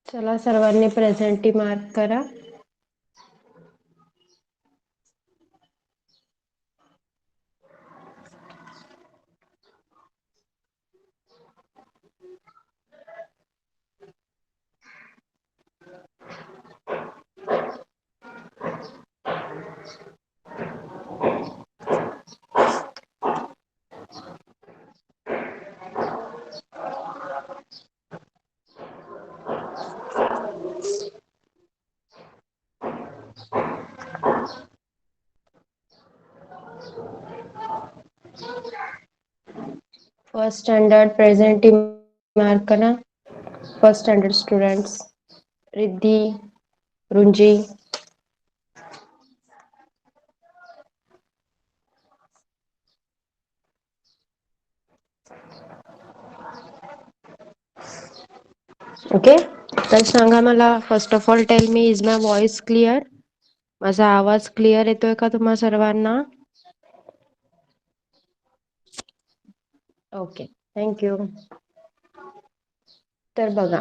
चला सर्वांनी presenty mark करा. फर्स्ट स्टँडर्ड प्रेझेंटी मार्क करा. First standard students Riddhi, Runji. Okay, तर सांगा मला, first of all tell me, is my voice clear? माझा आवाज क्लिअर येतोय का तुम्हा सर्वांना? Okay, thank you. तर बघा,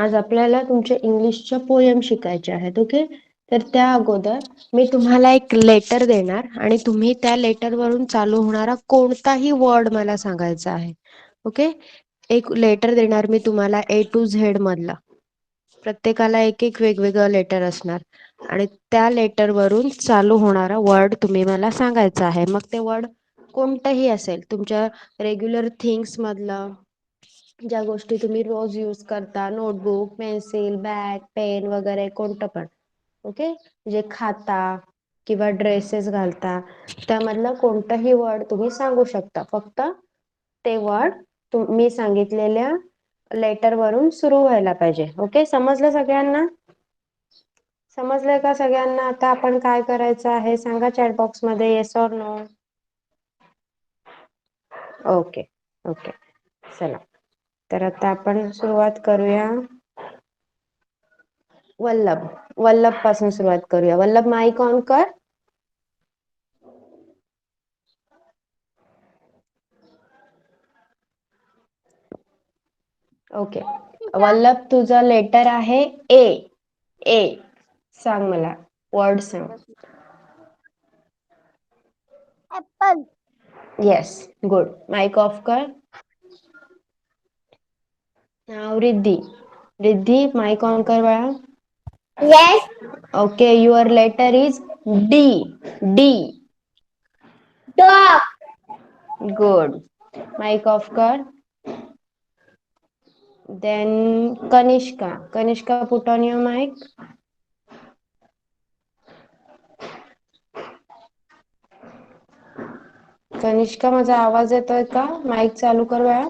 आज आपल्याला तुमच्या इंग्लिशच्या पोयम शिकायच्या आहेत. ओके, तर त्या अगोदर मी तुम्हाला एक लेटर देणार आणि तुम्ही त्या लेटरवरून चालू होणारा कोणताही वर्ड मला सांगायचा आहे. ओके, एक लेटर देणार मी तुम्हाला A to Z मधला. प्रत्येकाला एक एक वेगवेगळं लेटर असणार आणि त्या लेटरवरून चालू होणारा वर्ड तुम्ही मला सांगायचा आहे. मग ते वर्ड कोणतंही असेल, तुमच्या रेग्युलर थिंग्स मधलं, ज्या गोष्टी तुम्ही रोज यूज करता, नोटबुक, पेन्सिल, बॅग, पेन वगैरे कोणतं पण. ओके, जे खाता किंवा ड्रेसेस घालता त्यामधलं कोणतंही वर्ड तुम्ही सांगू शकता. फक्त ते वर्ड मी सांगितलेल्या लेटर वरून सुरू व्हायला पाहिजे. ओके, समजलं सगळ्यांना? समजलंय का सगळ्यांना? आता आपण काय करायचं आहे सांगा चॅट बॉक्स मध्ये, yes or no. Okay okay, चला तर आता आपण सुरुवात करूया. वल्लभ, वल्लभ पासून सुरुवात करूया. वल्लभ, माईक ऑन कर. ओके, वल्लभ तुझं लेटर आहे ए. ए सांग मला, वर्ड सांग. Apple. Yes, good. Mic off कर. Now Riddhi. Riddhi, mic on कर बाळा. Yes. Okay, your letter is D. D. Dog. Good. Mic off कर. Then Kanishka. Kanishka, put on your mic. Kanishka, माझा आवाज येतोय का? माईक चालू कर बाळा.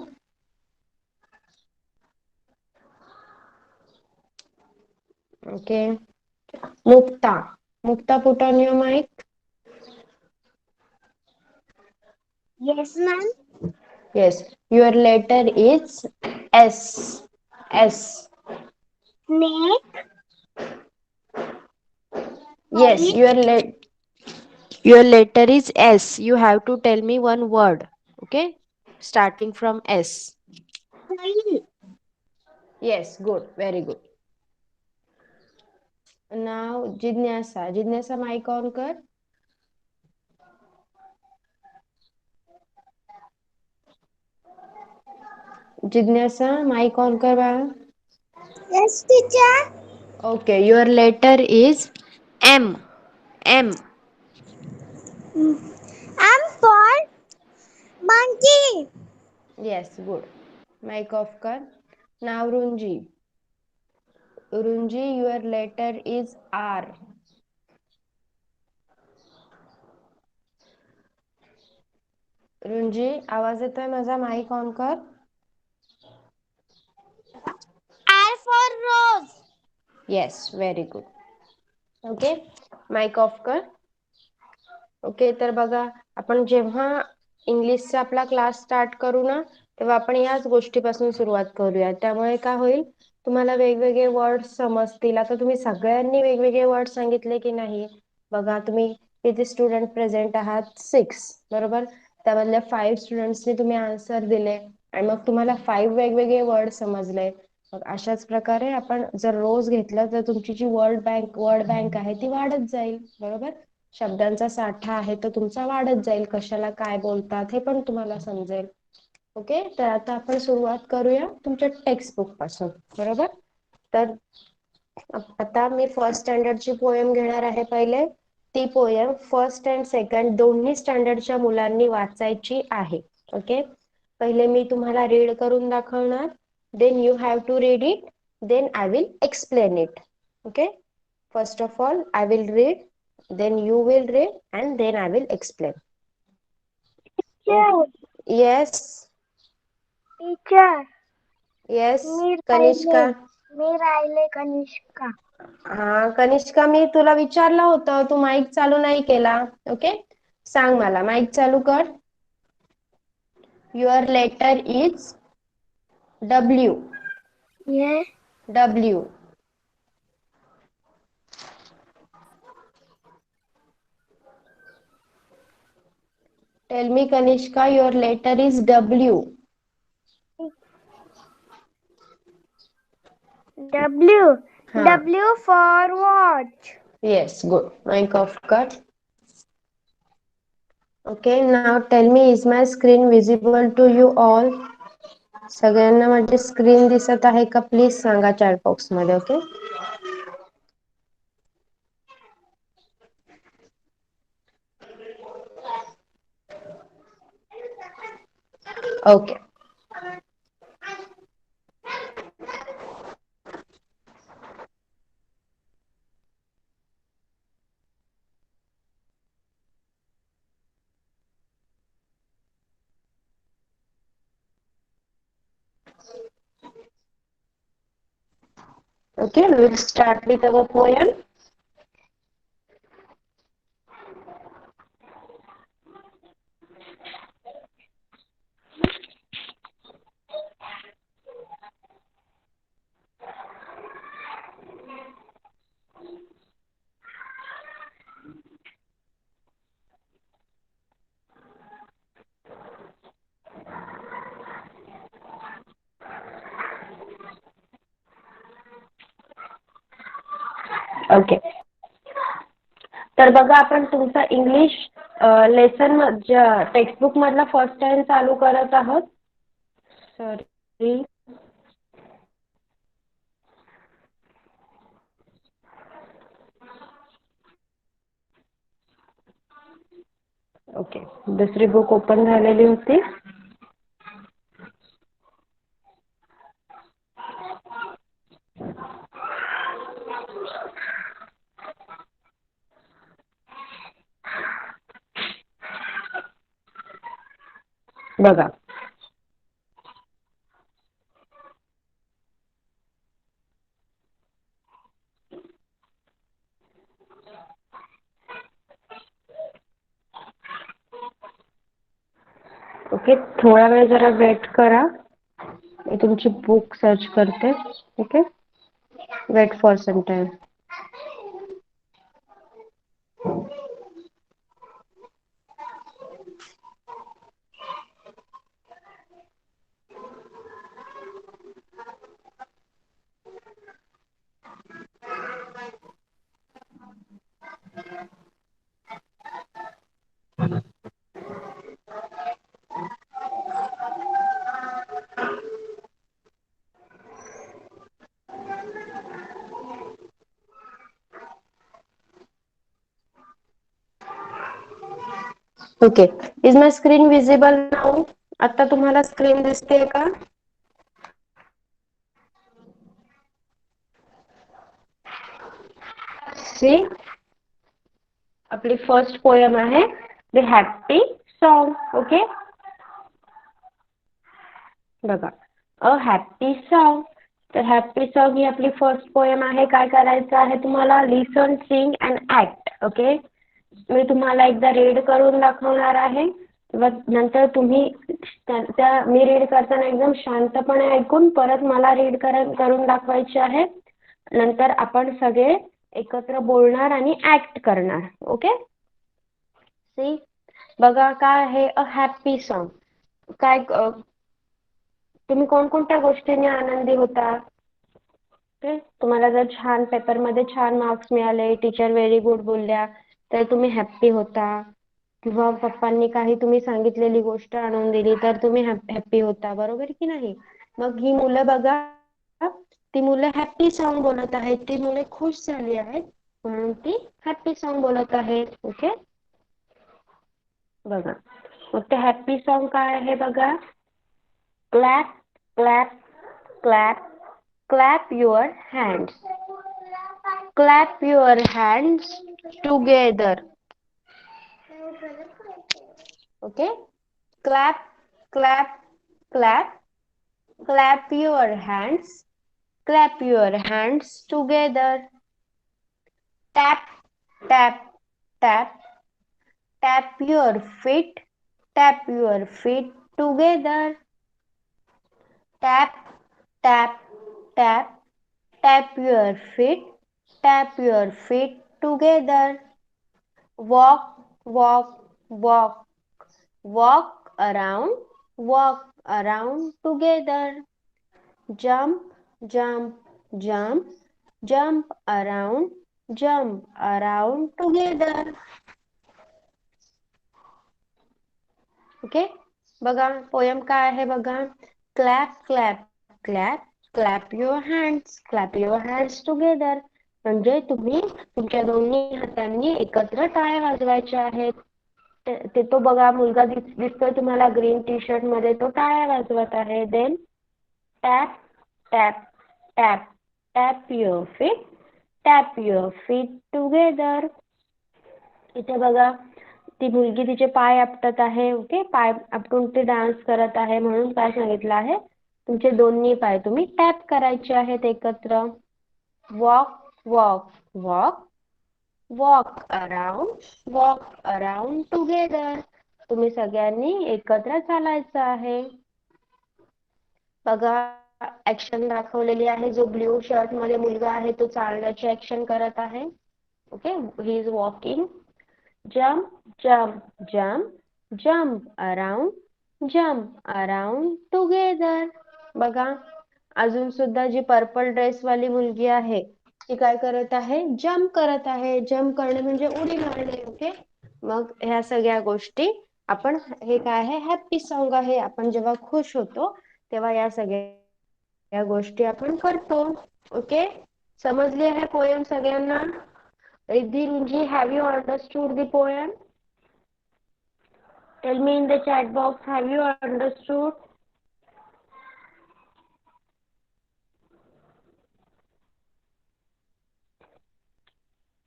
Okay. Mukta. Mukta, put on your mic. Yes, ma'am. Yes, your letter is S. S. Snake. Yes, your letter is S. You have to tell me one word. Okay, starting from S. Smile. Yes, good, very good. Now Jignasa. Jignasa, mic on कर. जिज्ञासा, mic on कर बाळा. Yes, teacher. Okay, your letter is M. M. M for monkey. Yes, good. Mic off कर. Now Runji. Runji, your letter is R. रुंजी, आवाज येतोय माझा? Mic on कर. R for rose. Yes, very good. Okay, mic off कर. Okay, तर बघा, आपण जेव्हा इंग्लिशचा आपला क्लास स्टार्ट करू ना, तेव्हा आपण याच गोष्टीपासून सुरुवात करूया. त्यामुळे काय होईल, तुम्हाला वेगवेगळे वर्ड समजतील. आता तुम्ही सगळ्यांनी वेगवेगळे वर्ड सांगितले की नाही? बघा, तुम्ही किती स्टुडंट प्रेझेंट आहात? 6, बरोबर. त्यामधल्या 5 स्टुडंट्सनी तुम्ही आन्सर दिले आणि मग तुम्हाला 5 वेगवेगळे वर्ड समजले. अशाच प्रकारे आपण जर रोज घेतलं तर तुमची जी वर्ड बँक आहे ती वाढत जाईल. बरोबर. शब्दांचा साठा आहे तो तुमचा वाढत जाईल. कशाला काय बोलतात हे पण तुम्हाला समजेल. ओके. तर आता आपण सुरुवात करूया तुमच्या टेक्स्ट बुक पासून. बरोबर. तर आता मी फर्स्ट स्टँडर्डची पोएम घेणार आहे पहिले. ती पोएम फर्स्ट अँड सेकंड दोन्ही स्टँडर्डच्या मुलांनी वाचायची आहे. ओके. पहिले मी तुम्हाला रीड करून दाखवणार. Then you have to read it. Then I will explain it. Okay. First of all, I will read. Then you will read, and then I will explain. Teacher, Yes. teacher, Yes. मी कनिष्का. राहिले कनिष्का. हा कनिष्का, मी तुला विचारलं होतं, तू mike चालू नाही केला. Okay. सांग मला, माईक चालू कर. Your letter is W. Yes. W. Tell me, Kanishka, your letter is W. W. हाँ. W for watch. Yes, good. Mic off cut. Okay, now tell me, is my screen visible to you all? सगळ्यांना माझी screen दिसत आहे का? Please Sanga chat box मध्ये. Okay. Okay. Okay, we will start with our poem. Okay. तर बघा, आपण तुमचा इंग्लिश लेसन टेक्स्टबुक मधला फर्स्ट टाइम चालू करत आहोत. सॉरी. ओके. दुसरी बुक ओपन झालेली होती. बघा. ओके. थोडा वेळ जरा वेट करा. मी तुमची बुक सर्च करते. Okay. Wait for some time. Okay. Is my screen visible now? आता तुम्हाला स्क्रीन दिसते का? सी, आपली फर्स्ट पोएम आहे द हॅपी सॉन्ग. ओके. बघा, अ हॅपी सॉन्ग. तर हॅपी सॉन्ग ही आपली फर्स्ट पोएम आहे. काय करायचं आहे तुम्हाला? Listen, sing and act. Okay. मी तुम्हाला एकदा रीड करून दाखवणार आहे. नंतर तुम्ही मी रीड करताना एकदम शांतपणे ऐकून परत मला रीड करून दाखवायचे आहे. नंतर आपण सगळे एकत्र बोलणार आणि ऍक्ट करणार. ओके. सी, बघा काय आहे अ हॅपी सॉन्ग. काय तुम्ही कोणकोणत्या गोष्टींनी आनंदी होता? ओके, तुम्हाला जर छान पेपरमध्ये छान मार्क्स मिळाले, टीचर व्हेरी गुड बोलल्या, तर तुम्ही हॅप्पी होता. किंवा पप्पांनी काही तुम्ही सांगितलेली गोष्ट आणून दिली तर तुम्ही हॅप्पी होता, बरोबर की नाही? मग ही मुलं बघा, ती मुलं हॅप्पी सॉन्ग बोलत आहेत, ती मुले खुश झाली आहेत म्हणून ती हॅप्पी सॉन्ग बोलत आहेत. ओके, बघा मग ते हॅप्पी सॉन्ग काय आहे बघा. Clap clap clap clap your hands. Clap your hands together. Okay, clap clap clap clap your hands. Clap your hands together. Tap tap tap tap your feet. Tap your feet together. Tap tap tap tap your feet. Tap your feet together. Walk walk walk walk around together. Jump jump jump jump around together. Okay, बघा poem काय आहे बघा. Clap clap clap clap your hands together. म्हणजे तुम्ही तुमच्या दोन्ही हातांनी एकत्र टाळ्या वाजवायच्या आहेत. ते तो बघा मुलगा दिसतोय तुम्हाला ग्रीन टी शर्ट मध्ये, तो टाळ्या वाजवत आहे. Then tap tap tap tap your feet together. इथे बघा ती मुलगी तिचे पाय आपटत आहे. ओके, पाय आपटून ती डान्स करत आहे, म्हणून काय सांगितलं आहे, तुमचे दोन्ही पाय तुम्ही टॅप करायचे आहेत एकत्र. Walk walk walk walk around together. तुम्ही सगळ्यांनी एकत्र चालायचं आहे. बघा ऍक्शन दाखवलेली आहे. जो ब्ल्यू शर्ट मध्ये मुलगा आहे तो चालण्याची ऍक्शन करत आहे. Okay, he is walking. Jump jump jump jump around together. बघा अजून सुद्धा जी पर्पल ड्रेस वाली मुलगी आहे ती काय करत आहे, जम्प करत आहे. जम्प करणे म्हणजे उडी मारणे. ओके, मग ह्या सगळ्या गोष्टी आपण, हे काय आहे, हॅप्पी सॉन्ग आहे. आपण जेव्हा खुश होतो तेव्हा या सगळ्या गोष्टी आपण करतो. ओके, समजली आहे पोयम सगळ्यांना? Riddhi, Runji, have you understood the poem? Tell me in the chat box, have you understood?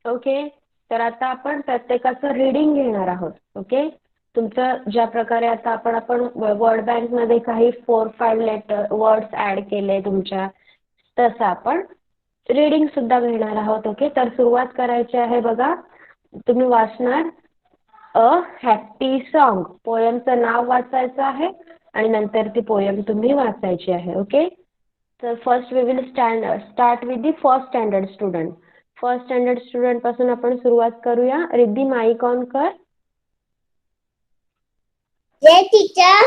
Okay, तर आता आपण प्रत्येकाचं रीडिंग घेणार आहोत. ओके, तुमचं ज्या प्रकारे आता आपण वर्ड बँक मध्ये काही 4-5 लेटर वर्ड्स ऍड केले तुमच्या, तसं आपण रीडिंग सुद्धा घेणार आहोत. ओके, तर सुरुवात करायची आहे. बघा तुम्ही वाचणार अ हॅप्पी सॉन्ग. पोयमचं नाव वाचायचं आहे आणि नंतर ती पोयम तुम्ही वाचायची आहे. ओके, तर first we will start with the first standard student. First standard student पासून आपण सुरुवात करूया. रिद्धी, माईक ऑन कर. Yes, teacher.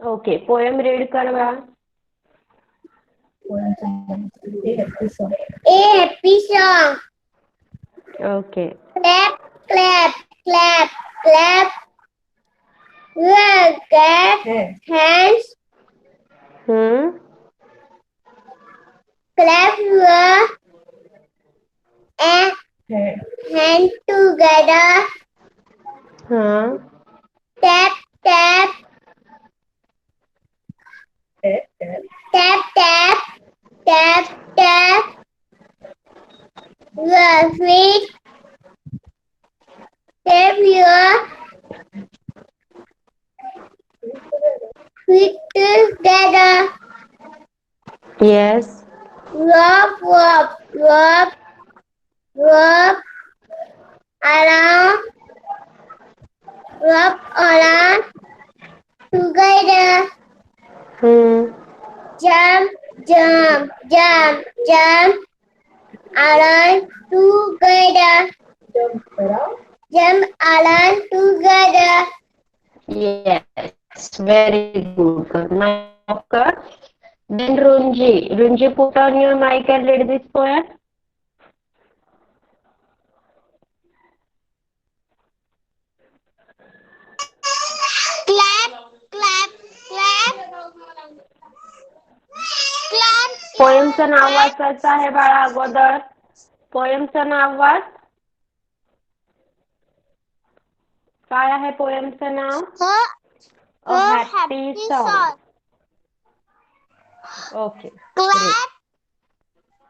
Okay, poem read करवा. A happy song. Okay, Clap, clap, clap, clap. Clap hands. Clap your hand together. हाँ, Tap, tap, tap, tap, tap, tap. Your feet. Tap your feet together. Yes, Rub, rub, rub, rub around, rub around together. Jump, jump, jump, jump around together. Jump around together. Yes, very good. नाव कर. Then Runji. Runji, put on your mic and read this poem. Clap, clap, clap. Clap. पोएमचं नाव वाचायचं आहे बाळा अगोदर. पोएमचं नाव watch. काय आहे पोएमचं नाव? A A happy happy song. Okay. Clap,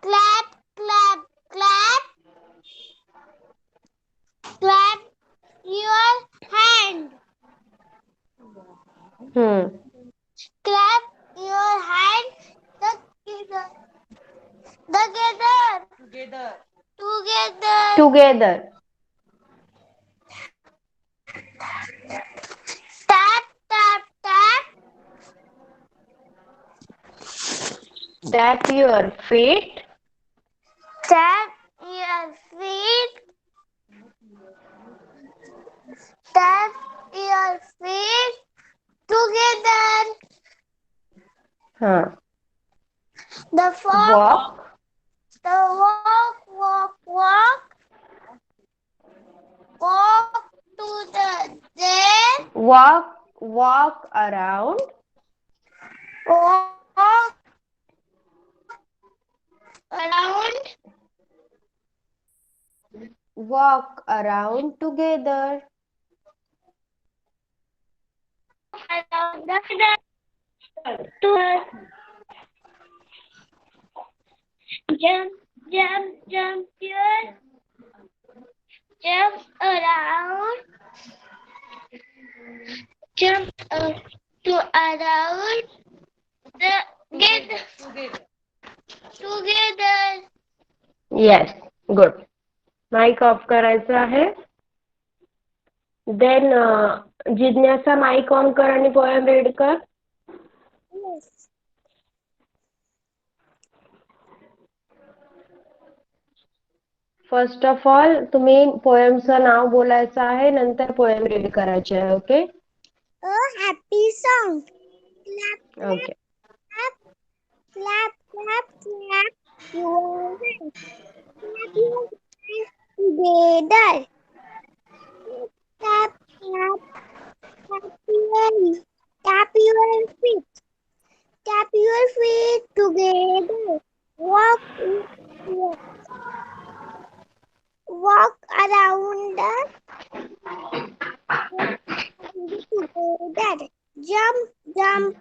clap, clap, clap. Clap your hand. Clap your hand together. Together. Tap, tap, tap. Tap your feet. Tap your feet. Tap your feet together. The Walk. walk to the there. Walk around. Walk around. Walk around together. Around the jump, jump around. Jump to around together. Yes, good. Mic off करायचं आहे. Then जिज्ञासा mic on कर आणि poem read कर. Yes. First of all तुम्ही पोएमचं नाव बोलायचं आहे, नंतर पोएम रीड करायचे आहे. Okay. A happy song. Clap, okay. clap, clap, clap your hands. Clap your hands together. Tap, tap, tap your feet. Tap your feet together. Walk around together. Jump, jump,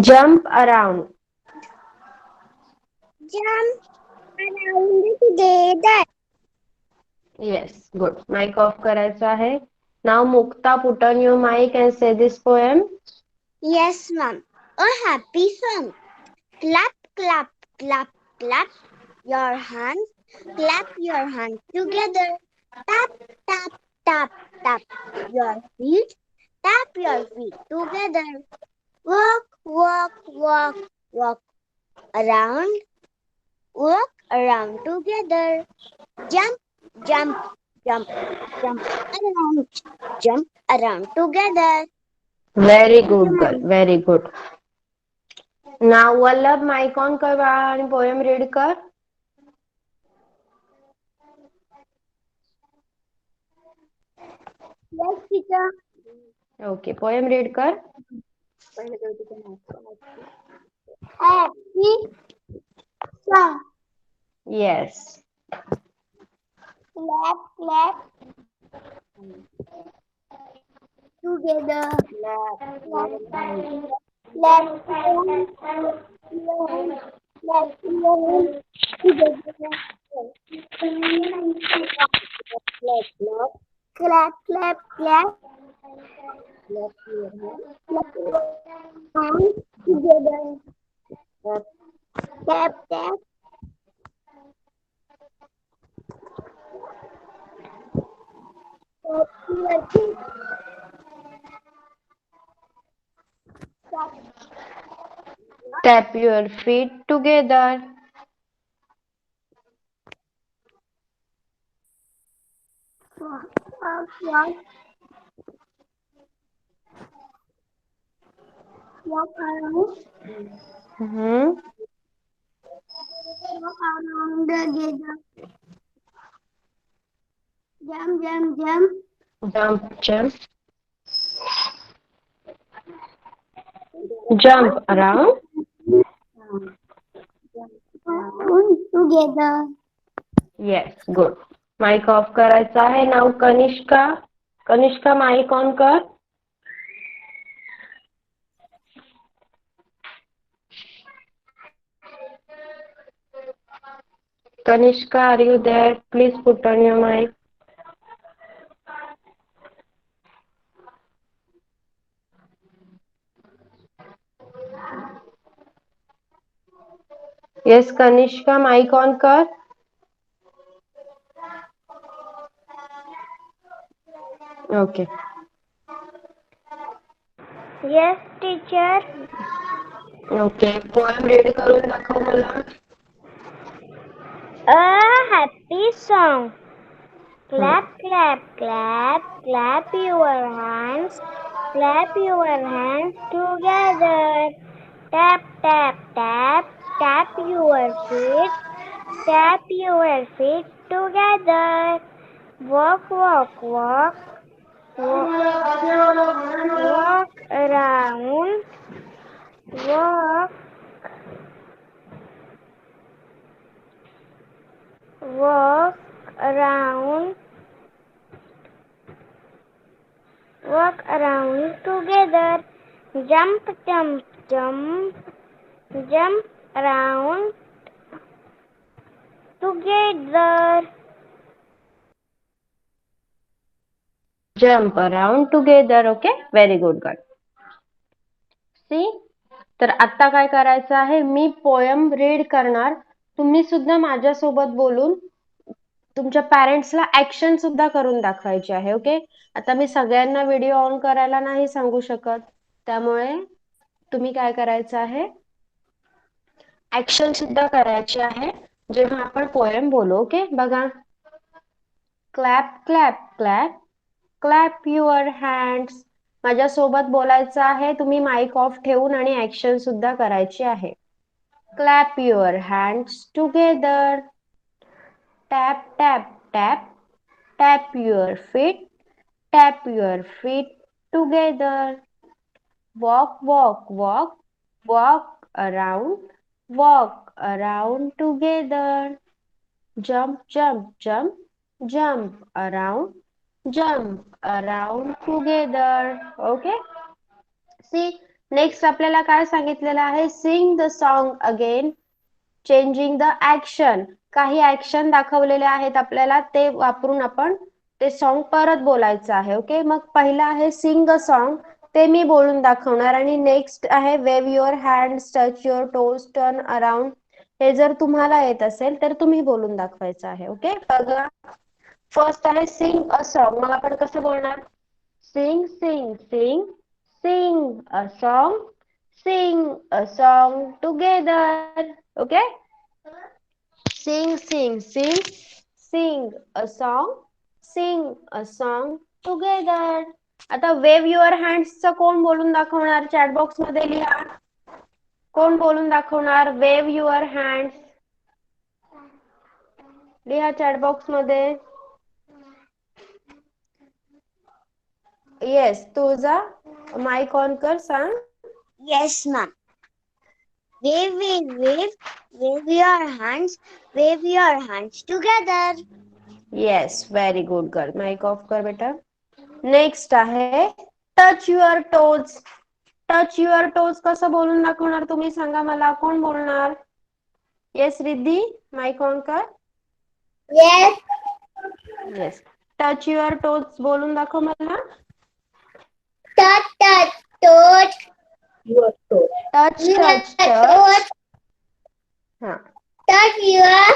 Jump around. together. Yes, good. Mic off करायचं आहे. Now Mukta, put on your mic and say this poem. Yes, ma'am. A happy song. Clap, clap, clap, clap your hands. Clap your hands together. Tap, tap, tap, tap your feet. Tap your feet together. Walk around. Walk around together. Jump around together. Very good, girl. Very good. Now Vallabh, mic on कर बाळा आणि poem read कर. Yes, teacher. Okay, poem read कर. Happy song. Yes. Clap, clap. Together. Clap, clap, clap. Clap, clap, clap. Clap your hands together. Tap, tap. Tap your feet. Tap your feet together. Walk around. Hmm. Walk around together. Jump, jump, jump. Jump, jump. Jump around. Around together. Yes, good. Mic off करायचा आहे. Now Kanishka. Kanishka mic on कर. Kanishka, are you there? Please put on your mic. Yes, Kanishka, mic on कर. Okay. Yes, teacher. Okay. Poem read करून दाखव मला. A happy song. Clap, clap, clap, clap your hands. Clap your hands together. Tap, tap, tap, tap your feet. Tap your feet together. Walk, walk, walk, walk, walk around. Walk, walk around. Walk around together. Jump, jump, jump. Jump around together. Jump around together. Okay. Very good, girl. See? तर आता काय करायचं आहे, मी poem read करणार. तुम्ही सुद्धा माझ्यासोबत बोलून तुमच्या पॅरेंट्सला ऍक्शन सुद्धा करून दाखवायची आहे. ओके. आता मी सगळ्यांना व्हिडिओ ऑन करायला नाही सांगू शकत, त्यामुळे तुम्ही काय करायचं आहे, ऍक्शन सुद्धा करायची आहे जेव्हा आपण पोएम बोलू. ओके. बघा. Clap clap clap clap your hands. माझ्यासोबत बोलायचं आहे. तुम्ही माइक ऑफ ठेवून आणि ऍक्शन सुद्धा करायची आहे. Clap your hands together. Tap tap tap tap your feet. Tap your feet together. Walk, walk, walk, walk around together. Jump, jump, jump, jump around together. Okay? See, next आपल्याला काय सांगितलेलं आहे? Sing the song again, changing the action. काही action दाखवलेले आहेत आपल्याला, ते वापरून आपण ते सॉन्ग परत बोलायचं आहे. ओके. मग पहिला आहे सिंग अ सॉन्ग, ते मी बोलून दाखवणार. आणि नेक्स्ट आहे wave your hands, touch your toes, turn around. हे जर तुम्हाला येत असेल तर तुम्ही बोलून दाखवायचं आहे. ओके. बघा. फर्स्ट आहे सिंग अ सॉन्ग. मग आपण कसं बोलणार? Sing sing sing sing a song. Sing a song together. Okay. Sing, sing, sing, sing a song, sing a song together. आता वेव युअर हँड्सचं कोण बोलून दाखवणार? चॅट बॉक्स मध्ये लिहा. कोण बोलून दाखवणार? Wave your hands. लिहा चॅट बॉक्स मध्ये. येस, तुझा माइक ऑन कर, सांग. Yes, ma'am. Wave, wave, wave. Wave your hands. Wave your hands together. Yes, very good girl. Mic off कर बेटा. नेक्स्ट आहे touch your toes. Touch your toes कसं बोलून दाखवणार तुम्ही? सांगा मला. कोण बोलणार? येस रिद्धी, माइक ऑन कर. Yes. Yes. Touch your toes बोलून दाखव मला. Touch, touch, touch. Your toes. Touch Your touch touch. toes. हा. Touch your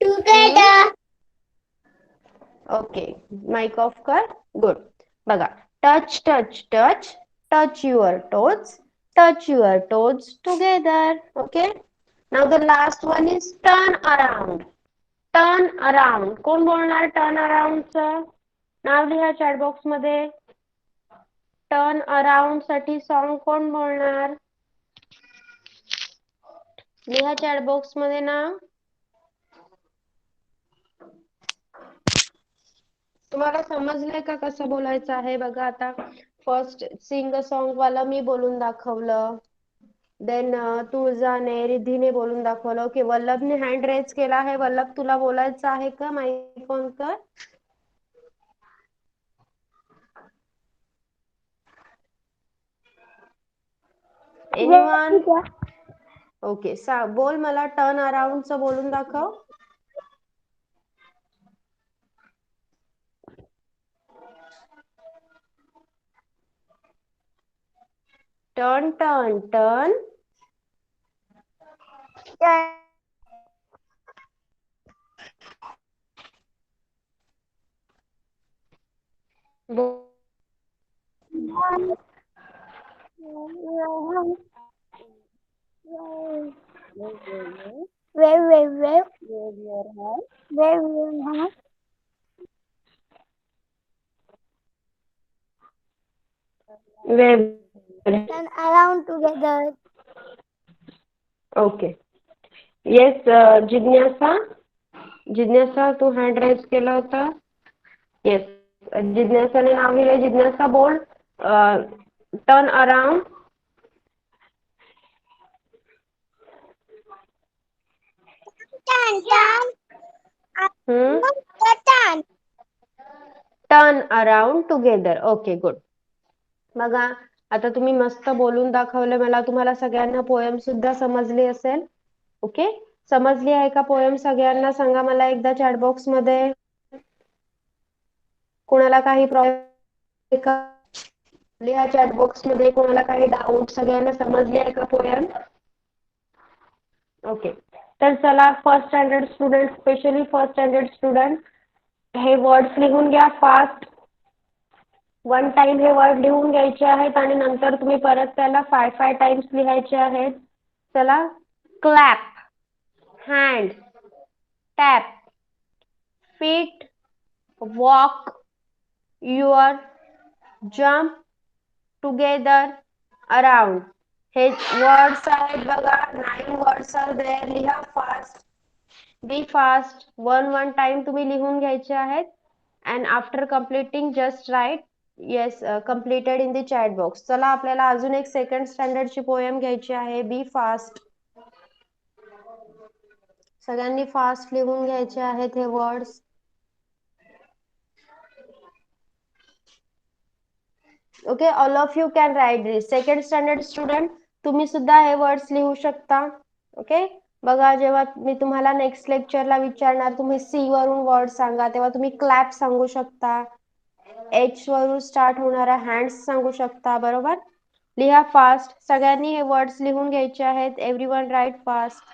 together. Okay. Mic off कर. गुड. बघा. Touch touch touch. Touch your toes. Touch your toes together. Okay. Now the last one is turn around. Turn around. कोण बोलणार turn अराउंडचं? नाव लिहा chat box मध्ये. Turn around साठी song कोण बोलणार? लिहा चॅट बॉक्स मध्ये नाव. तुम्हाला समजलंय का कसं बोलायचं आहे? बघा आता फर्स्ट सिंग अ सॉन्ग वाला मी बोलून दाखवलं. देन तुळजाने रिद्धीने बोलून दाखवलं. ओके, वल्लभने हँड रेज केला आहे. वल्लभ तुला बोलायचं आहे का? माईक ऑन कर. एनीवन? ओके, बोल मला टर्न अराउंडचं बोलून दाखव. Turn turn turn. Turn around together. Okay. Yes जिज्ञासा. जिज्ञासा तू हँड रेज केला होता. येस, जिज्ञासाने नाव लिहिलंय. जिज्ञासा बोल turn around. Turn. Turn. Turn around together. Okay, good. बघा आता तुम्ही मस्त बोलून दाखवलं मला. तुम्हाला सगळ्यांना पोयम सुद्धा समजली असेल. ओके, समजली आहे का पोयम सगळ्यांना? सांगा मला एकदा चॅट बॉक्स मध्ये. कोणाला काही प्रॉब्लेम का? लिहा चॅट बॉक्स मध्ये कोणाला काही डाऊट. सगळ्यांना समजली आहे का पोयम? ओके, तर चला first standard student, specially first standard student, हे वर्ड्स लिहून घ्या फास्ट. वन टाइम हे वर्ड लिहून घ्यायचे आहेत आणि नंतर तुम्ही परत त्याला 5 टाइम्स लिहायचे आहेत. चला, clap, hand, tap, feet, walk, your, jump, together, around. हे वर्ड्स आहेत बघा. 9 वर्ड्स आर देअर. लिहा fast. Be fast. One time तुम्ही लिहून घ्यायचे आहेत. And after completing just write yes completed in the chat box. चला आपल्याला अजून एक सेकंड स्टँडर्डची पोयम घ्यायची आहे. B fast. सगळ्यांनी फास्ट लिहून घ्यायचे आहेत हे words. Okay, all of you can write this. Second standard student, तुम्ही सुद्धा हे वर्ड्स लिहू शकता. ओके, बघा जेव्हा मी तुम्हाला नेक्स्ट लेक्चरला विचारणार तुम्ही सी वरून वर्ड सांगा, तेव्हा तुम्ही क्लॅप सांगू शकता. एच वरून स्टार्ट होणारा हँड्स सांगू शकता. बरोबर. लिहा फास्ट. सगळ्यांनी हे वर्ड्स लिहून घ्यायचे आहेत. Everyone write fast.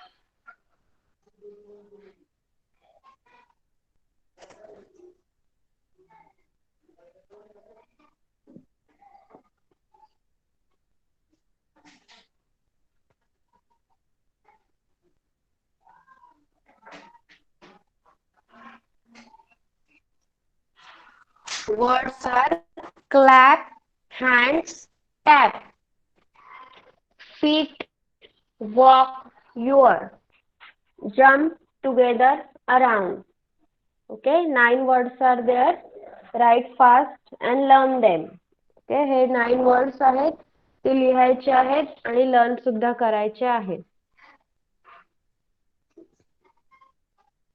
Words are clap, hands, tap, feet, walk, your, jump, together, around. Okay, 9 words are there. Write fast and learn them. Okay, हे 9 words आहेत ते लिहायचे आहेत आणि लर्न सुद्धा करायचे आहेत.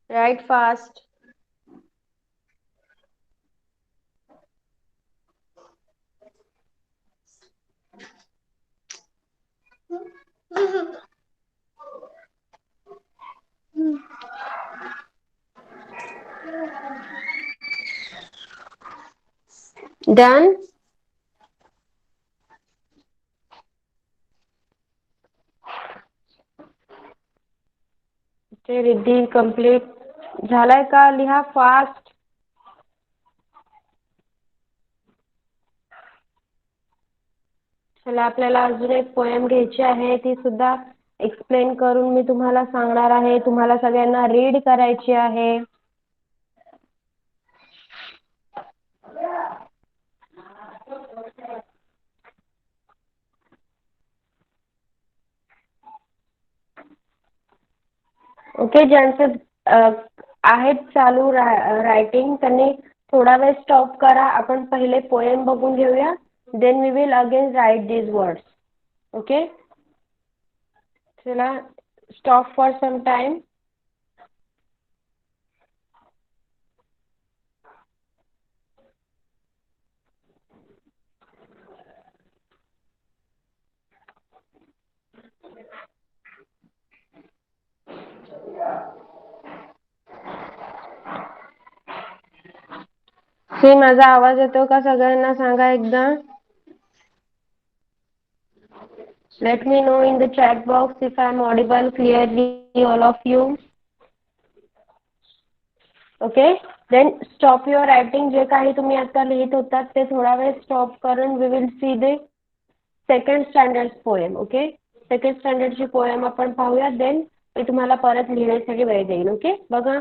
Write fast. Done. ते रिद्धी कंप्लीट झालाय का? लिहा फास्ट. चला आपल्याला अजून एक पोयम घ्यायची आहे. ती सुद्धा एक्सप्लेन करून मी तुम्हाला सांगणार आहे. तुम्हाला सगळ्यांना रीड करायची आहे. ओके, ज्यांचे आहेत चालू रायटिंग त्यांनी थोडा वेळ स्टॉप करा. आपण पहिले पोएम बघून घेऊया. Then we will again write these words. Okay, चला stop for some time. See, माझा आवाज येतो का सगळ्यांना सांगा एकदा. Let me know in the chat box if I am audible clearly, all of you. Okay, then stop your writing. जे काही तुम्ही आता लिहित होतात ते थोडा वेळ स्टॉप करून we will see the second standard poem. Okay, second स्टँडर्डची पोएम आपण पाहूया. देन मी तुम्हाला परत लिहिण्यासाठी वेळ देईन. ओके, बघा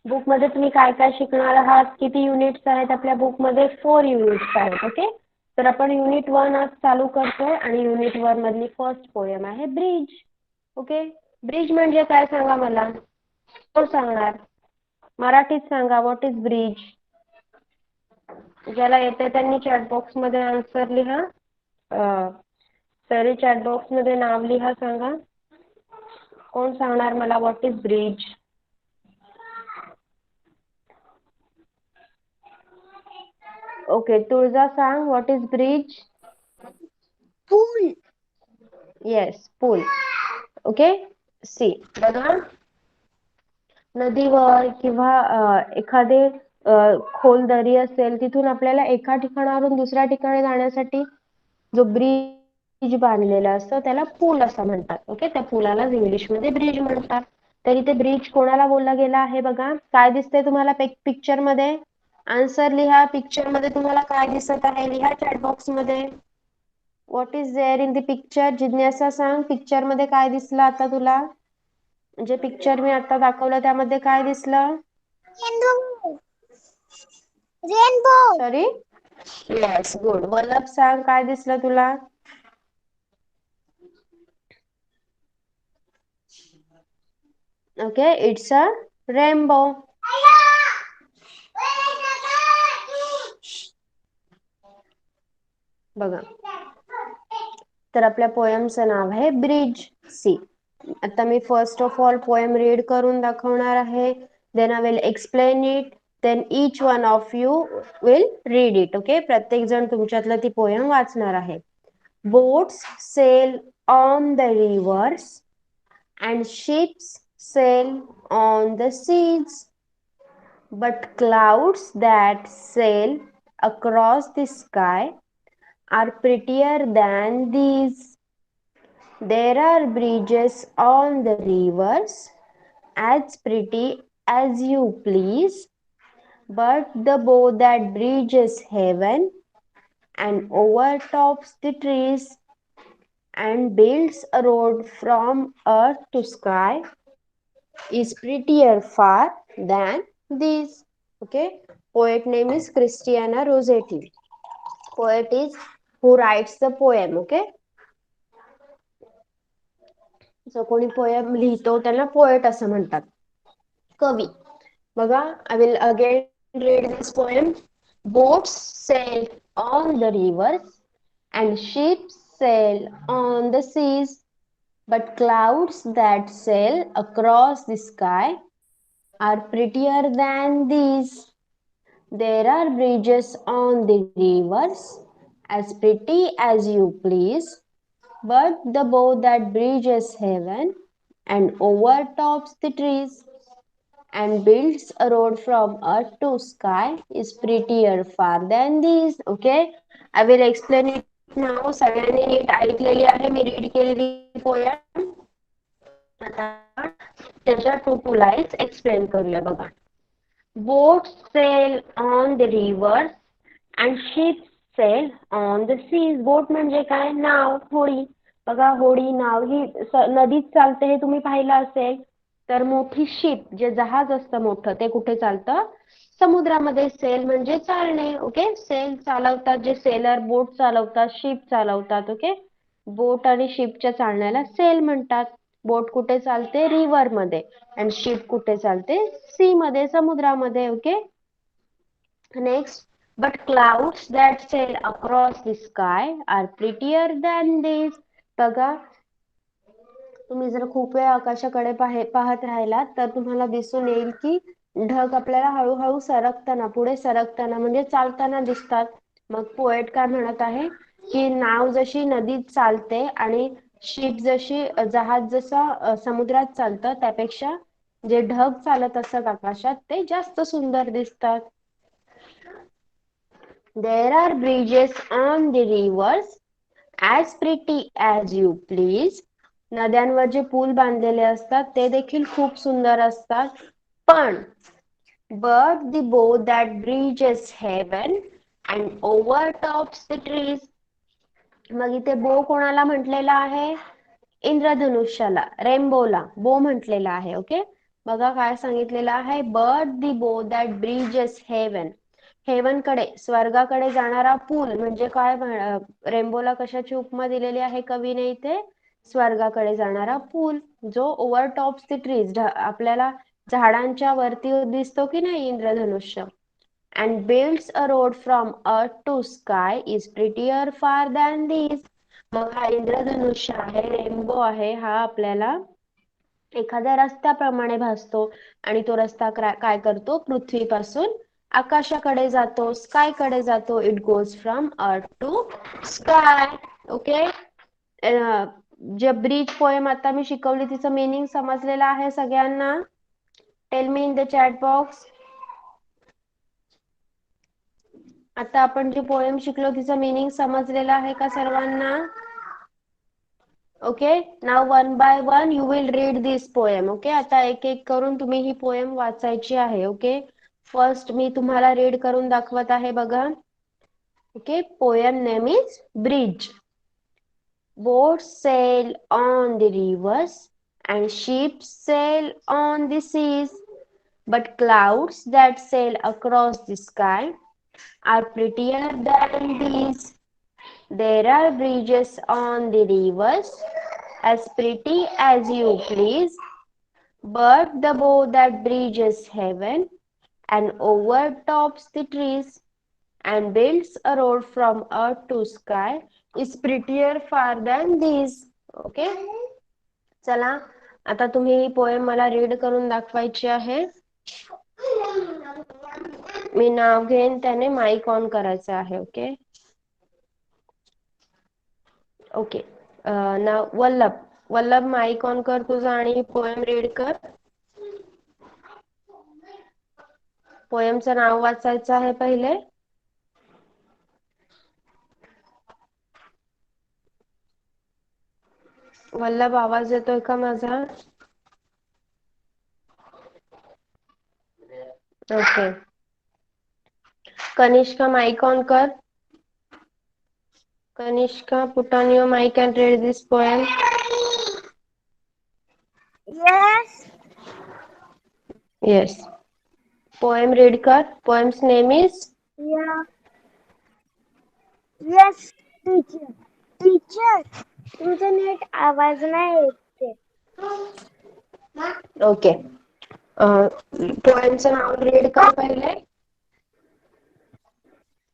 बुक मध्ये तुम्ही काय काय शिकणार आहात. किती युनिट्स आहेत आपल्या बुक मध्ये? 4 युनिट्स आहेत. ओके, तर आपण युनिट 1 आज चालू करतोय आणि युनिट 1 मधली फर्स्ट पोएम आहे ब्रिज. ओके, ब्रिज म्हणजे काय सांगा मला, कोण सांगणार? मराठीत सांगा. What is bridge? ज्याला येते त्यांनी चॅट बॉक्स मध्ये आन्सर लिहा. तरी चॅट बॉक्स मध्ये नाव लिहा. सांगा कोण सांगणार मला what is bridge. Okay, Tulja सांग what is bridge. Pool. Yes, पूल. ओके, सी बघा, नदीवर किंवा एखादे खोल दरी असेल तिथून आपल्याला एका ठिकाणावरून दुसऱ्या ठिकाणी जाण्यासाठी जो ब्रिज बांधलेला असतो त्याला पूल असं म्हणतात. ओके, त्या पुलाला इंग्लिश मध्ये ब्रिज म्हणतात. तर इथे ब्रिज कोणाला बोलला गेला आहे बघा. काय दिसतंय तुम्हाला पिक्चर मध्ये? आन्सर लिहा. पिक्चर मध्ये तुम्हाला काय दिसत आहे लिहा चॅट बॉक्स मध्ये. What is there in the picture? जिज्ञासा सांग, पिक्चर मध्ये काय दिसलं आता तुला? म्हणजे पिक्चर मी आता दाखवलं त्यामध्ये काय दिसलं? Rainbow. Rainbow. Sorry, yes, good. Vallabh सांग काय दिसलं तुला? Okay, it's a rainbow. बघा, तर आपल्या पोएमचं नाव आहे ब्रिज. सी, आता मी first of all poem read करून दाखवणार आहे. Then I will explain it. Then each one of you will read it. Okay, प्रत्येक जण तुमच्यातलं ती पोएम वाचणार आहे. Boats sail on the rivers and ships sail on the seas, but clouds that sail across the sky are prettier than these. There are bridges on the rivers, as pretty as you please, but the bow that bridges heaven and overtops the trees and builds a road from earth to sky is prettier far than these. Okay, poet name is Christiana Rossetti. Poet is who writes the poem. Okay, जो कोणी poem लिहितो त्याला poet असं म्हणतात, कवी. बघा, I will again read this poem. Boats sail on the rivers and ships sail on the seas, but clouds that sail across the sky are prettier than these. There are bridges on the rivers, as pretty as you please, but the bow that bridges heaven and overtops the trees and builds a road from earth to sky is prettier far than these. Okay, I will explain it now. सगळ्यांनी NEET ऐकलेली आहे me read केलेली poem. आता त्याच्या 2 lines explain करूया. बघा, boats sail on the rivers and ships sail on the seas. Boat म्हणजे काय? नाव, होडी. बघा, होडी, नाव ही नदीत चालते हे तुम्ही पाहिलं असेल. तर मोठी शिप जे जहाज असतं मोठं ते कुठे चालतं? समुद्रामध्ये. सेल म्हणजे चालणे. ओके, सेल चालवतात जे सेलर, बोट चालवतात, शिप चालवतात. ओके, बोट आणि शिपच्या चालण्याला सेल म्हणतात. बोट कुठे चालते? रिव्हर मध्ये. अँड शिप कुठे चालते? सी मध्ये, समुद्रामध्ये. Okay. Next, but clouds that sail across the sky are prettier than these. बघा, तुम्ही जर खूप वेळ आकाशाकडे पाहत राहिलात तर तुम्हाला दिसून येईल की ढग आपल्याला हळूहळू सरकताना, पुढे सरकताना म्हणजे चालताना दिसतात. मग पोएट काय म्हणत आहे की नाव जशी नदीत चालते आणि शिप जशी, जहाज जसा समुद्रात चालतं, त्यापेक्षा जे ढग चालत असतात आकाशात ते जास्त सुंदर दिसतात. There are bridges on the rivers as pretty as you please. नद्यांवर जे पूल बांधलेले असतात ते देखील खूप सुंदर असतात. पण but the bow that reaches heaven and overtops the trees. मग इथे बो कोणाला म्हटलेला आहे? इंद्रधनुष्याला, रेनबोला बो म्हटलेला आहे. ओके. बघा काय सांगितलेलं आहे, but the bow that bridges heaven. Heaven कडे, स्वर्गाकडे जाणारा पूल म्हणजे काय? रेनबोला कशाची उपमा दिलेली आहे कवीने इथे? स्वर्गाकडे जाणारा पूल, जो ओव्हर टॉप्स द ट्रीज, आपल्याला झाडांच्या वरती दिसतो की नाही इंद्रधनुष्य. And builds a road from earth to sky is prettier far than this. मग हा इंद्रधनुष्य आहे, रेनबो आहे, हा आपल्याला एखाद्या रस्त्याप्रमाणे भासतो आणि तो रस्ता काय करतो? पृथ्वीपासून आकाशाकडे जातो, स्कायकडे जातो. It goes from earth to sky. Okay. जे ब्रिज पोएम आता मी शिकवली तिचं मीनिंग समजलेलं आहे सगळ्यांना? Tell me in the chat box. आता आपण जे पोएम शिकलो तिचं मीनिंग समजलेलं आहे का सर्वांना? Okay. Now one by one you will read this poem. Okay. आता एक एक करून तुम्ही ही पोएम वाचायची आहे. ओके. फर्स्ट मी तुम्हाला रीड करून दाखवत आहे बघा. Okay. Poem name is bridge. Boats sail on the rivers and ships sail on the seas, but clouds that sail across the sky are prettier than these. There are bridges on the rivers as pretty as you please, but the bow that bridges heaven and overtops the trees and builds a road from earth to sky is prettier far than these. Okay. चला, आता तुम्ही ही poem मला read करून दाखवायची आहे. मी नाव घेईन त्याने mike on करायचं आहे. Okay. Okay. Now Vallabh. Vallabh mic on कर तुझा आणि पोएम रीड कर. पोएमचं नाव वाचायचं आहे पहिले. वल्लभ, आवाज येतोय का माझा? ओके. कनिष्का माईक ऑन कर. Kanishka, put on your mic and read this poem. Yes. Yes. Poem read कर. Poem's name is? Yeah. Yes, teacher. Teacher, तुमचा नीट आवाज नाही येते. Okay. पोएमचं नाव रीड कर पहिले.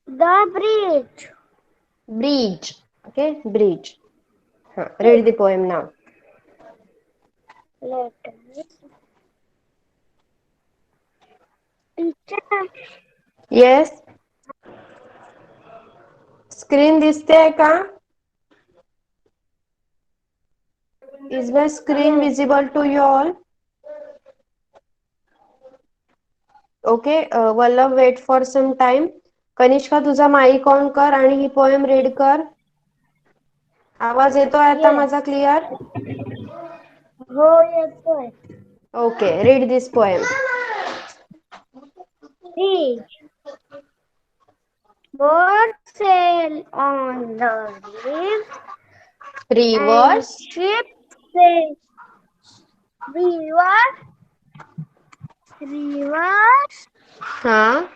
The bridge. Bridge. Okay, bridge. Read the poem now. Let me. Teacher. Yes. Screen दिसते आहे का? Is my screen Yes. visible to you all? Okay. Vallabh, wait for some time. Kanishka, तुझा mike on कर आणि ही poem read कर. आवाज येतोय आता Yes. माझा क्लिअर? हो, येतोय. Okay, read this poem. Bridge. Boats sail on the waves and Rivers. ships sail. Rivers हाँ.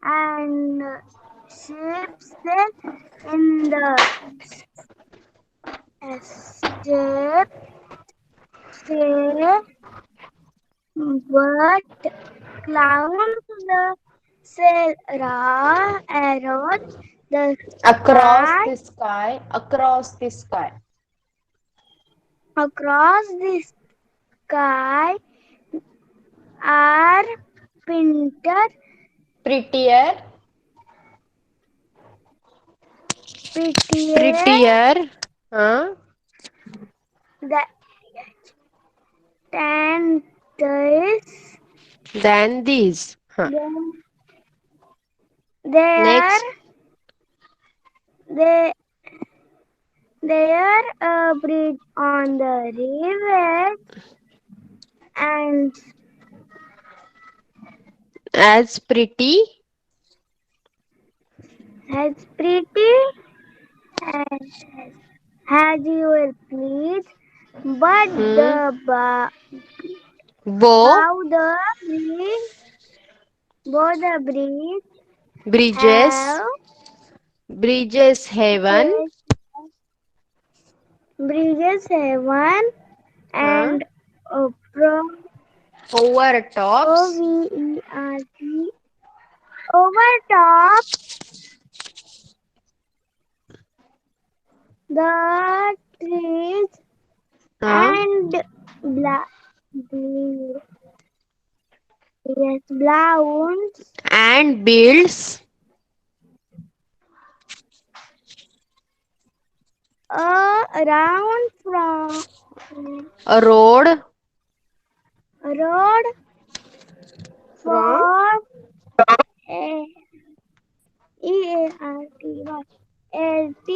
and ships sail in the escape, say, but clouds the sail arrows the Across sky the sky, across the sky. across the sky are painted Prettier, prettier prettier. Huh? the tents Than these. Huh. than there Next. they there a bridge on the river and As pretty. as pretty as, as you will please, but Hmm. the Bow. bow the bridge, both the bridge Bridges. have Bridges heaven. bridges heaven Huh? and uh, pro Over tops. OVERT over top the trees Huh? and yes, clouds And builds around from a road a road from for a EARTY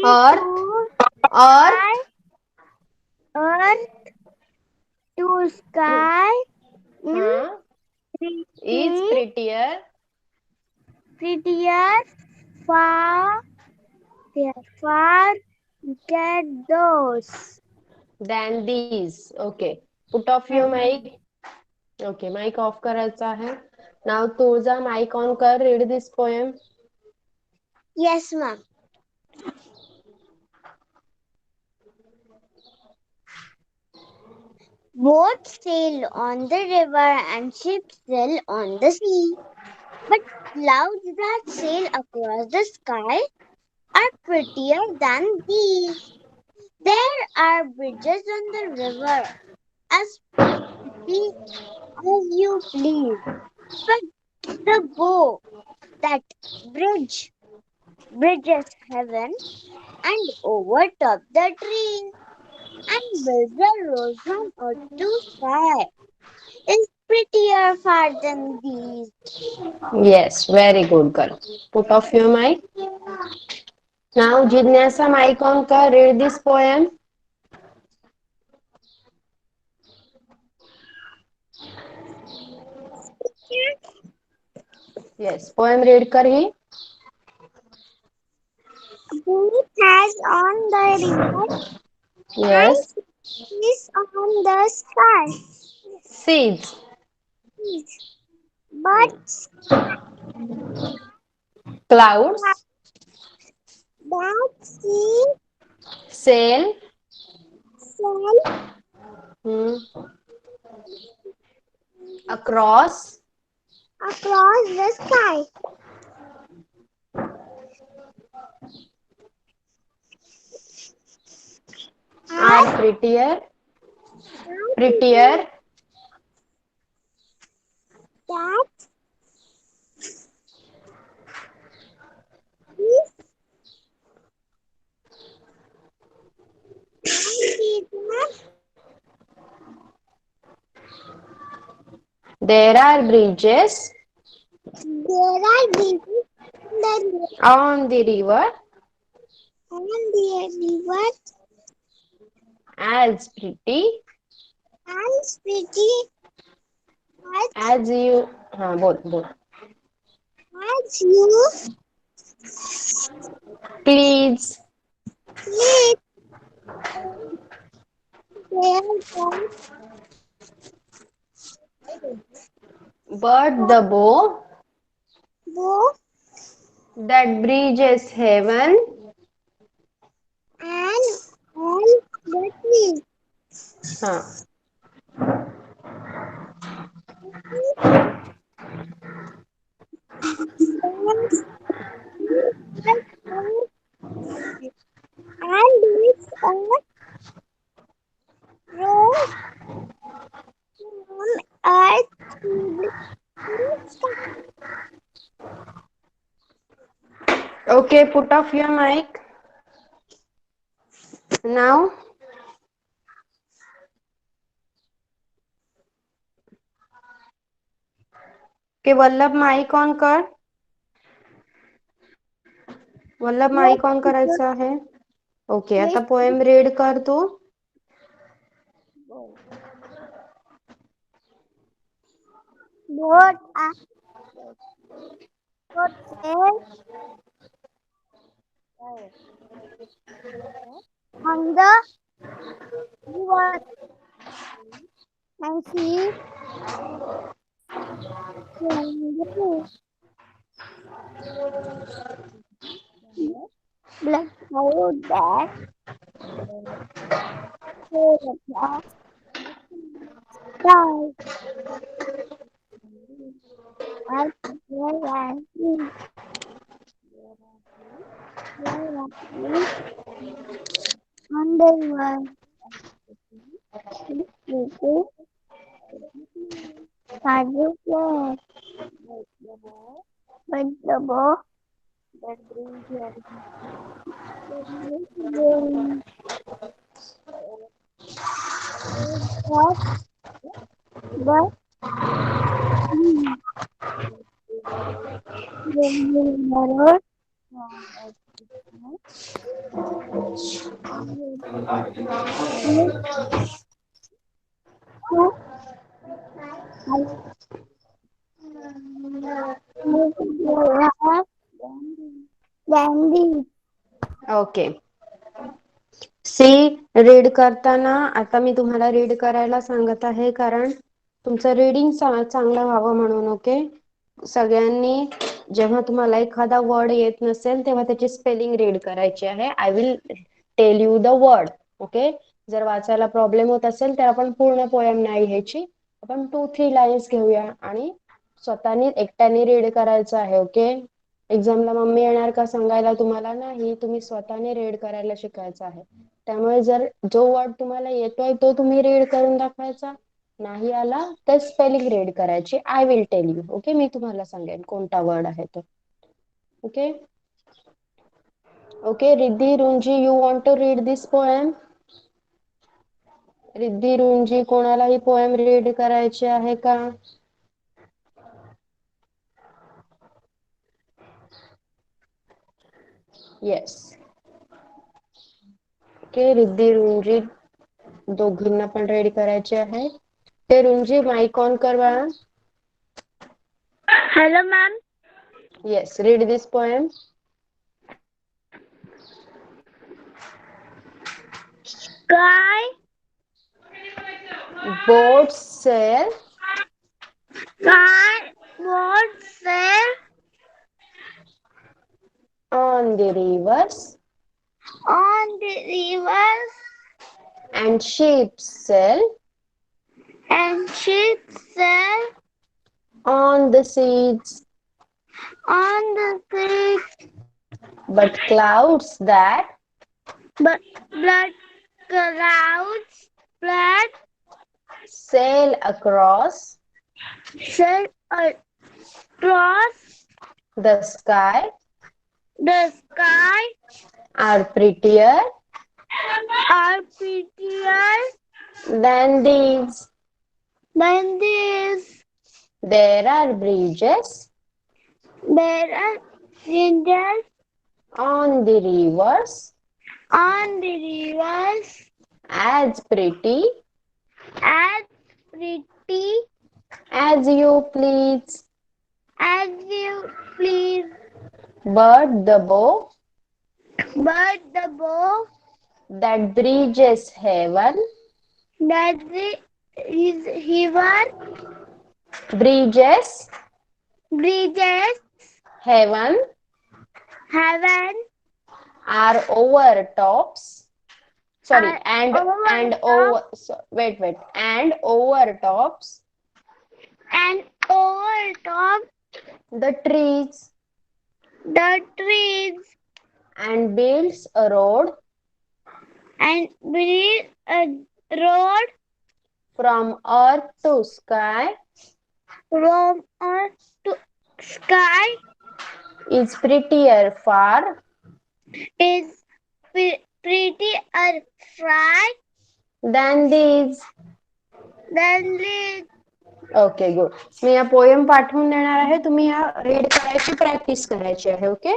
earth. to Earth. sky earth to sky in Huh? Is pretty prettier prettier far far get those than these. Okay. Put off your mic. Okay, mic off करायचा आहे. Now तुझा mic on कर. Read this poem. yes ma'am. Boats sail on the river and ships sail on the sea. But clouds that sail across the sky are prettier than these. There are bridges on the river as pretty as you please. But the bow that bridge bridges heaven and overtop the trees and builds a road from earth to sky is prettier far than these. Yes, very good girl. Put off your mic. Now Jignasa mic on कर. Read this poem. Yes, poem read कर ही. Boat has on the river and Yes. is on the sky. Seeds. But Clouds. that sea Sail. sail Hmm. Across. across the sky. Are And prettier. prettier Prettier. that is prettier. There are bridges There are bridges on the river on the river as pretty as pretty as as you. हाँ बोल बोल. you Please. live there. But the bow Bow that bridges heaven and all हाँ. And it's a rose on earth. Okay, put off your mic. Now. Okay, Vallabh mic on कर. Vallabh mic on करायचं आहे. Okay, आता poem read कर तू. What I what said on the river and she black cloud that across sky and on the river people started to but the boat that brings her but the Dandy. Okay. See, read करताना आता मी तुम्हाला read करायला सांगत आहे, कारण तुमचं reading चांगलं व्हावं म्हणून. ओके, सगळ्यांनी जेव्हा तुम्हाला एखादा वर्ड येत नसेल तेव्हा त्याची स्पेलिंग रीड करायची आहे. I will tell you the word. Okay, जर वाचायला प्रॉब्लेम होत असेल तर आपण पूर्ण पोएम नाही घ्यायची, आपण 2-3 लाईन्स घेऊया आणि स्वतःनी एकट्याने रीड करायचं आहे. ओके, एक्झामला मम्मी येणार का सांगायला तुम्हाला नाही, तुम्ही स्वतःने रीड करायला शिकायचं आहे. त्यामुळे जर जो वर्ड तुम्हाला येतोय तो तुम्ही रीड करून दाखवायचा, नाही आला तर स्पेलिंग रीड करायची. I will tell you. Okay, मी तुम्हाला सांगेन कोणता वर्ड आहे तो. Okay. Okay, Riddhi, Runji, you want to read this poem? Riddhi, Runji, कोणाला ही पोएम रीड करायची आहे का? येस. ओके, रिद्धी, रुंजी दोघींना पण रीड करायचे आहे. ते रुंजी माइक ऑन कर बाळा. Hello, ma'am. Yes, read this poem. Sky, Boats sail sky, what sail on the rivers, on the rivers and ships sail and ships sail on the seas. on the sea, But clouds that but blood clouds blood sail across sail across the sky the sky are prettier are prettier than these. than these. There are bridges There are angels on the rivers on the rivers as pretty as pretty as you please. as you please, But the bow but the bow that bridges heaven that is river bridges bridges heaven heaven are over tops sorry, and wait, and overtops and overtop the trees the trees and builds a road and build a road from earth to sky from earth to sky is prettier far is pretty or fry than these. than lead. Okay good. मी या poem पाठवून देणार आहे, तुम्ही या read करायची practice करायची आहे. ओके.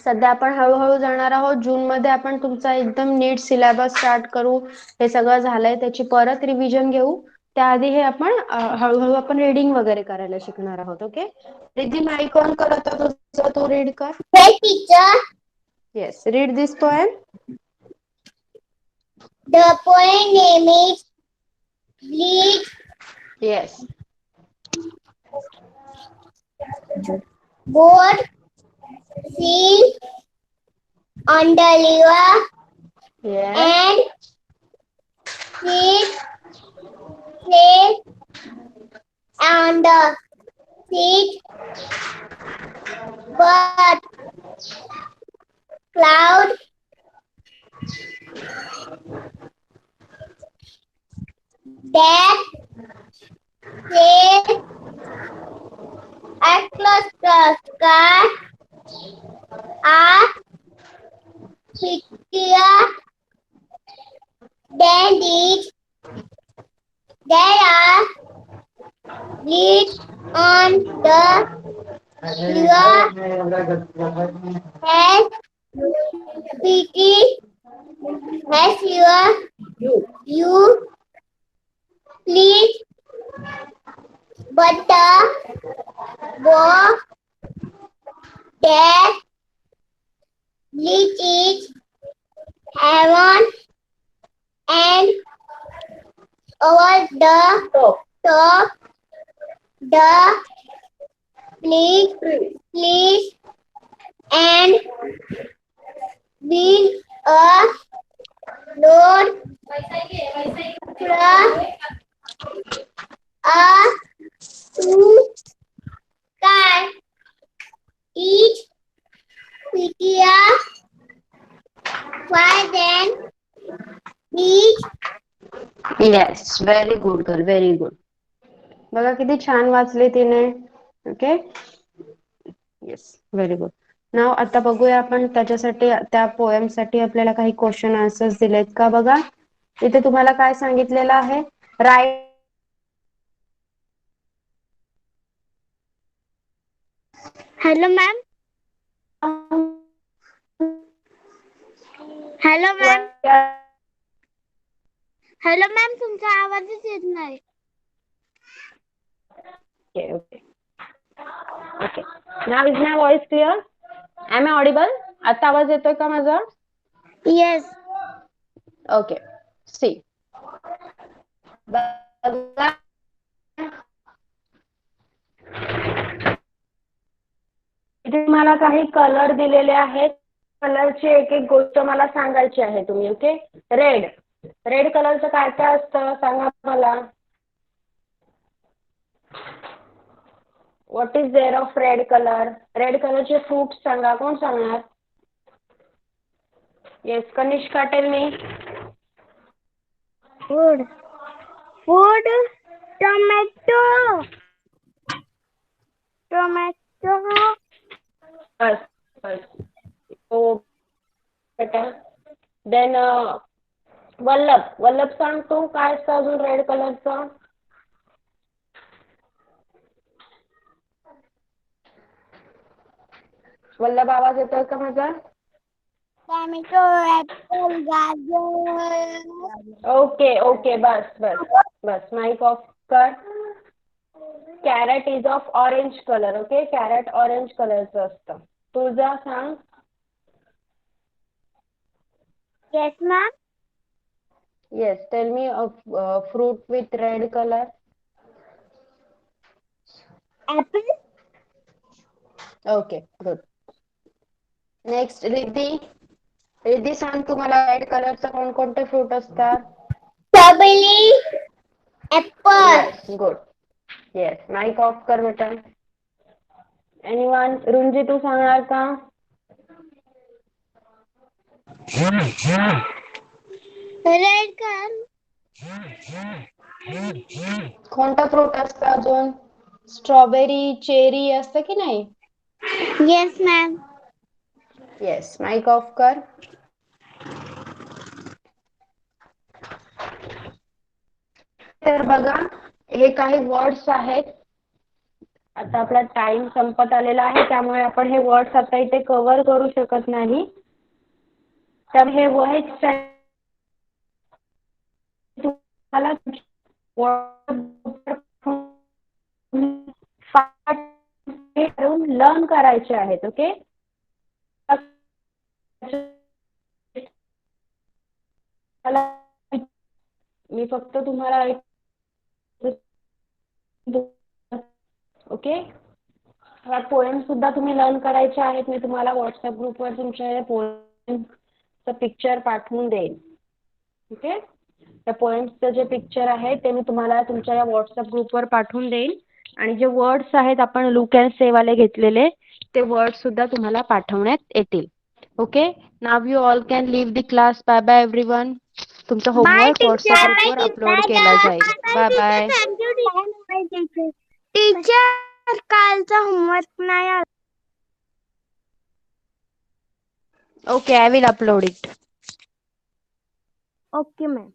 सध्या आपण हळूहळू जाणार आहोत. जून मध्ये आपण तुमचा एकदम नीट सिलेबस स्टार्ट करू. हे सगळं झालंय त्याची परत रिव्हिजन घेऊ. त्याआधी हे आपण हळूहळू आपण रीडिंग वगैरे करायला शिकणार आहोत. ओके. रिद्धी माईक ऑन कर, आता तुझं तू रीड कर. Yes, teacher. Yes, read this poem. The poem name is Bleed. Yes. Board seal on the liver yes. and seed place on the seed, but cloud that sail across the sky are prettier than these. There are leaves on the river as pretty as you please, but the bow that leaves is heaven and over the top the please and build a road from a to sky. Each prettier far than each. Yes, very good girl, very good. बघा किती छान वाचले तिने. Okay. Yes, very good. नाव आता बघूया आपण त्याच्यासाठी, त्या पोएम साठी आपल्याला काही क्वेश्चन आन्सर्स दिलेत का बघा. इथे तुम्हाला काय सांगितलेलं आहे, right. Hello, ma'am. Hello, ma'am. Hello, ma'am. तुमचा आवाजच येत नाही. Okay okay okay. Now is my voice clear? Am I audible? आता आवाज येतोय का माझा? Yes. ओके. सी, इथे तुम्हाला काही कलर दिलेले आहेत. कलरची एक एक गोष्ट मला सांगायची आहे तुम्ही. ओके. रेड, रेड कलरचं काय काय असतं सांगा मला. What is there of red colour? Red कलरचे फ्रूट्स सांगा, कोण सांगणार? Yes, Kanishka, tell me. Food. Tomato. बस बस. ओ बेटा. देन वल्लभ, वल्लभ सांग तू, काय असतं अजून रेड कलरचं? वल्लभ, आवाज येतोय का माझा? Tomato, apple, गाजर. ओके ओके, बस बस बस, माइक ऑफ कर. Carrot is of orange colour. Okay. Carrot orange कलरचं असतं. तुझा सांग. Yes, ma'am. Yes, tell me fruit with red colour. Apple. Okay, good. Next, Riddhi. Riddhi सांग, तुम्हाला रेड कलरचे कोणकोणते फ्रूट असतात? Strawberry, apple. Yes, good. Yes, mic off कर बेटा. एनीवन? रुंजी, तू सांगणार का? Red colour. कोणता फ्रूट असतं अजून? स्ट्रॉबेरी, चेरी असतं की नाही? Yes ma'am. Yes, mic off कर. तर बघा, हे काही वर्ड्स आहेत. आता आपला टाइम संपत आलेला आहे, त्यामुळे आपण हे वर्ड्स आता इथे कव्हर करू शकत नाही. तर हे वर्ड्स तुम्हाला लर्न करायचे आहेत. ओके, मी फक्त तुम्हाला ओके, ह्या पोएम सुद्धा तुम्ही लर्न करायचे आहेत. मी तुम्हाला व्हॉट्सअप ग्रुपवर तुमच्या पोएमचं पिक्चर पाठवून देईन. ओके, त्या पोएम्सचं जे पिक्चर आहे ते मी तुम्हाला तुमच्या या व्हॉट्सअप ग्रुपवर पाठवून देईन. आणि जे वर्ड्स आहेत आपण लुक अँड से वाले घेतलेले, ते वर्ड्स सुद्धा तुम्हाला पाठवण्यात येतील. Okay, now you all can leave the class. Bye bye everyone. तुमचा बाय होमवर्क व्हॉट्सअप टीचर. ग्रुपवर अपलोड केला जाईल. Bye bye. टीचर, कालचा होमवर्क नाही आला. Okay, I will upload it. Okay ma'am.